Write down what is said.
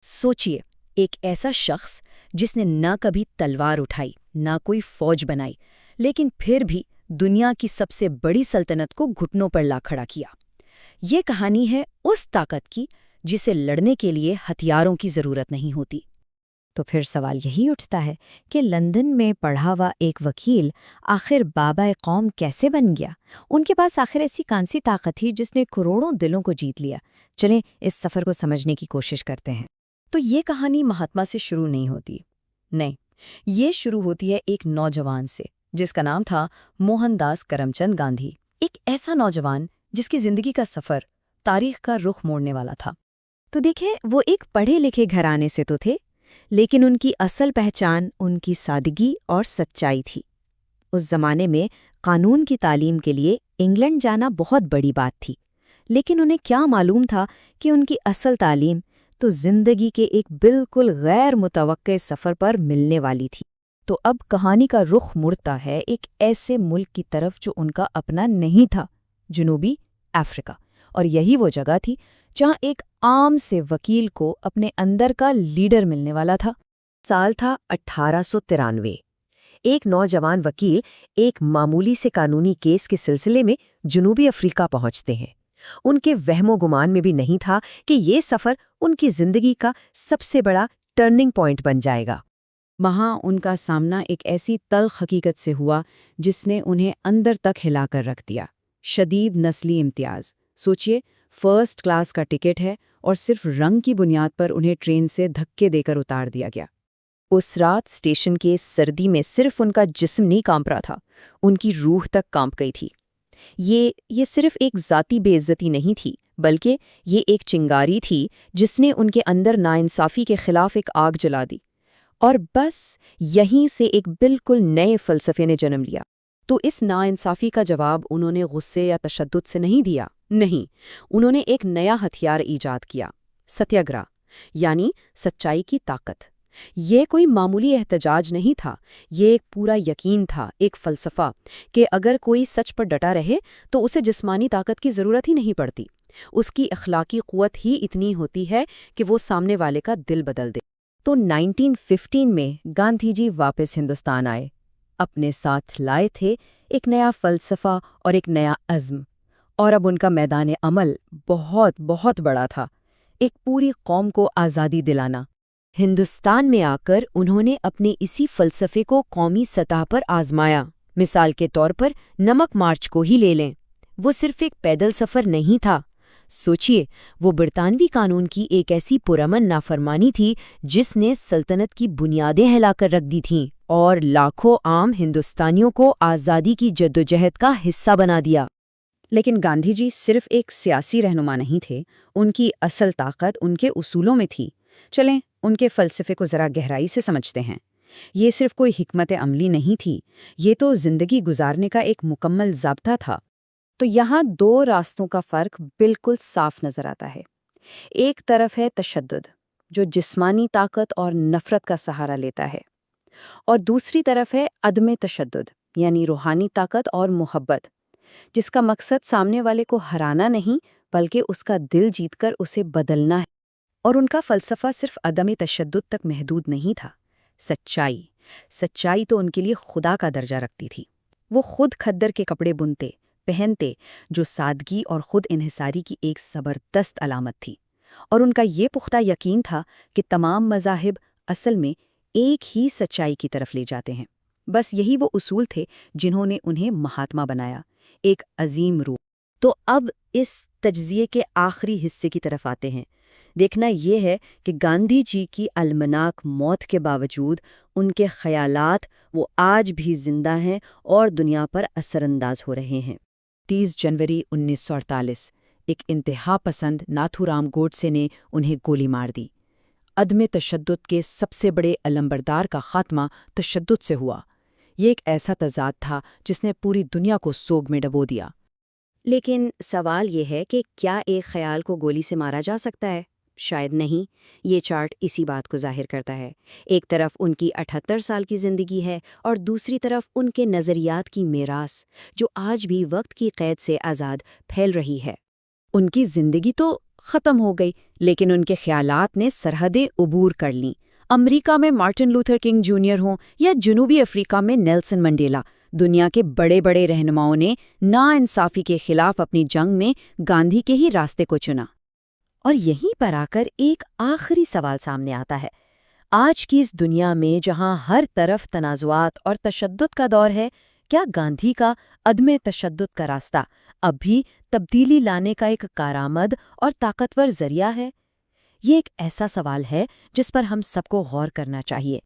सोचिए, एक ऐसा शख्स जिसने न कभी तलवार उठाई, न कोई फौज बनाई, लेकिन फिर भी दुनिया की सबसे बड़ी सल्तनत को घुटनों पर ला खड़ा किया। ये कहानी है उस ताकत की जिसे लड़ने के लिए हथियारों की जरूरत नहीं होती। तो फिर सवाल यही उठता है कि लंदन में पढ़ा हुआ एक वकील आखिर बाबा कौम कैसे बन गया। उनके पास आखिर ऐसी कौन सी ताकत थी जिसने करोड़ों दिलों को जीत लिया। चलें इस सफ़र को समझने की कोशिश करते हैं। तो ये कहानी महात्मा से शुरू नहीं होती। नहीं, ये शुरू होती है एक नौजवान से जिसका नाम था मोहनदास करमचंद गांधी। एक ऐसा नौजवान जिसकी जिंदगी का सफर तारीख का रुख मोड़ने वाला था। तो देखें, वो एक पढ़े लिखे घराने से तो थे, लेकिन उनकी असल पहचान उनकी सादगी और सच्चाई थी। उस जमाने में कानून की तालीम के लिए इंग्लैंड जाना बहुत बड़ी बात थी, लेकिन उन्हें क्या मालूम था कि उनकी असल तालीम तो जिंदगी के एक बिल्कुल गैर मुतवक्के सफ़र पर मिलने वाली थी। तो अब कहानी का रुख मुड़ता है एक ऐसे मुल्क की तरफ जो उनका अपना नहीं था, जनूबी अफ्रीका। और यही वो जगह थी जहाँ एक आम से वकील को अपने अंदर का लीडर मिलने वाला था। साल था 1893। एक नौजवान वकील एक मामूली से कानूनी केस के सिलसिले में जनूबी अफ्रीका पहुंचते हैं। उनके वहमो गुमान में भी नहीं था कि ये सफ़र उनकी जिंदगी का सबसे बड़ा टर्निंग पॉइंट बन जाएगा। वहाँ उनका सामना एक ऐसी तल्ख हकीकत से हुआ जिसने उन्हें अंदर तक हिलाकर रख दिया। शदीद नस्ली इम्तियाज़। सोचिए, फर्स्ट क्लास का टिकट है और सिर्फ रंग की बुनियाद पर उन्हें ट्रेन से धक्के देकर उतार दिया गया। उस रात स्टेशन के सर्दी में सिर्फ उनका जिस्म नहीं कांप रहा था, उनकी रूह तक कांप गई थी। ये सिर्फ एक ज़ाती बेइज्जती नहीं थी, बल्कि ये एक चिंगारी थी जिसने उनके अंदर नाइंसाफ़ी के खिलाफ एक आग जला दी। और बस यहीं से एक बिल्कुल नए फ़लसफ़े ने जन्म लिया। तो इस नाइंसाफ़ी का जवाब उन्होंने गुस्से या तशद्दुद से नहीं दिया। नहीं, उन्होंने एक नया हथियार ईजाद किया, सत्याग्रह, यानी सच्चाई की ताकत। ये कोई मामूली एहतजाज नहीं था, ये एक पूरा यकीन था, एक फ़लसफ़ा कि अगर कोई सच पर डटा रहे तो उसे जिस्मानी ताकत की ज़रूरत ही नहीं पड़ती। उसकी अखलाकी क़ुव्वत ही इतनी होती है कि वो सामने वाले का दिल बदल दे। तो 1915 में गांधी जी वापस हिंदुस्तान आए। अपने साथ लाए थे एक नया फ़लसफ़ा और एक नया अज़्म। और अब उनका मैदान अमल बहुत बहुत बड़ा था, एक पूरी कौम को आज़ादी दिलाना। हिंदुस्तान में आकर उन्होंने अपने इसी फ़लसफ़े को कौमी सतह पर आज़माया। मिसाल के तौर पर नमक मार्च को ही ले लें। वो सिर्फ एक पैदल सफ़र नहीं था। सोचिए, वो बरतानवी कानून की एक ऐसी पुरअमन नाफरमानी थी जिसने सल्तनत की बुनियादें हिलाकर रख दी थीं और लाखों आम हिंदुस्तानियों को आज़ादी की जद्दोजहद का हिस्सा बना दिया। लेकिन गांधी जी सिर्फ एक सियासी रहनुमा नहीं थे, उनकी असल ताकत उनके उसूलों में थी। चलें उनके फ़लसफ़े को ज़रा गहराई से समझते हैं। ये सिर्फ कोई हिकमत अमली नहीं थी, ये तो ज़िंदगी गुजारने का एक मुकम्मल ज़ाब्ता था। तो यहाँ दो रास्तों का फ़र्क बिल्कुल साफ नज़र आता है। एक तरफ है तशद्दुद, जो जिस्मानी ताकत और नफ़रत का सहारा लेता है, और दूसरी तरफ है अदम तशद्दुद, यानी रूहानी ताकत और मोहब्बत, जिसका मकसद सामने वाले को हराना नहीं बल्कि उसका दिल जीतकर उसे बदलना है। और उनका फ़लसफ़ा सिर्फ अदम तशद्दुद तक महदूद नहीं था। सच्चाई तो उनके लिए खुदा का दर्जा रखती थी। वो खुद खद्दर के कपड़े बुनते पहनते, जो सादगी और खुद इन्हिसारी की एक ज़बरदस्त अलामत थी। और उनका ये पुख्ता यकीन था कि तमाम मज़ाहिब असल में एक ही सच्चाई की तरफ ले जाते हैं। बस यही वो उसूल थे जिन्होंने उन्हें महात्मा बनाया, एक अजीम रूह। तो अब इस तज्ज़िये के आखिरी हिस्से की तरफ आते हैं। देखना ये है कि गांधी जी की अलमनाक मौत के बावजूद उनके ख़यालात वो आज भी जिंदा हैं और दुनिया पर असरअंदाज हो रहे हैं। 30 जनवरी 1948 एक इंतहा पसंद नाथूराम गोडसे ने उन्हें गोली मार दी। अदम तशद्दुद के सबसे बड़े अलंबरदार का खात्मा तशद्दुद से हुआ। ये एक ऐसा तज़ाद था जिसने पूरी दुनिया को सोग में डबो दिया। लेकिन सवाल ये है कि क्या एक ख्याल को गोली से मारा जा सकता है? शायद नहीं। ये चार्ट इसी बात को जाहिर करता है। एक तरफ उनकी 78 साल की ज़िंदगी है और दूसरी तरफ उनके नज़रियात की मीरास, जो आज भी वक्त की क़ैद से आज़ाद फैल रही है। उनकी ज़िंदगी तो ختم ہو گئی، لیکن ان کے خیالات نے سرحدیں عبور کر لیں۔ امریکہ میں مارٹن لوتھر کنگ جونیئر ہوں یا جنوبی افریقہ میں نیلسن منڈیلا، دنیا کے بڑے بڑے رہنماؤں نے ناانصافی کے خلاف اپنی جنگ میں گاندھی کے ہی راستے کو چنا۔ اور یہیں پر آ کر ایک آخری سوال سامنے آتا ہے۔ آج کی اس دنیا میں جہاں ہر طرف تنازعات اور تشدد کا دور ہے، کیا گاندھی کا عدم تشدد کا راستہ اب بھی تبدیلی لانے کا ایک کارآمد اور طاقتور ذریعہ ہے؟ یہ ایک ایسا سوال ہے جس پر ہم سب کو غور کرنا چاہیے۔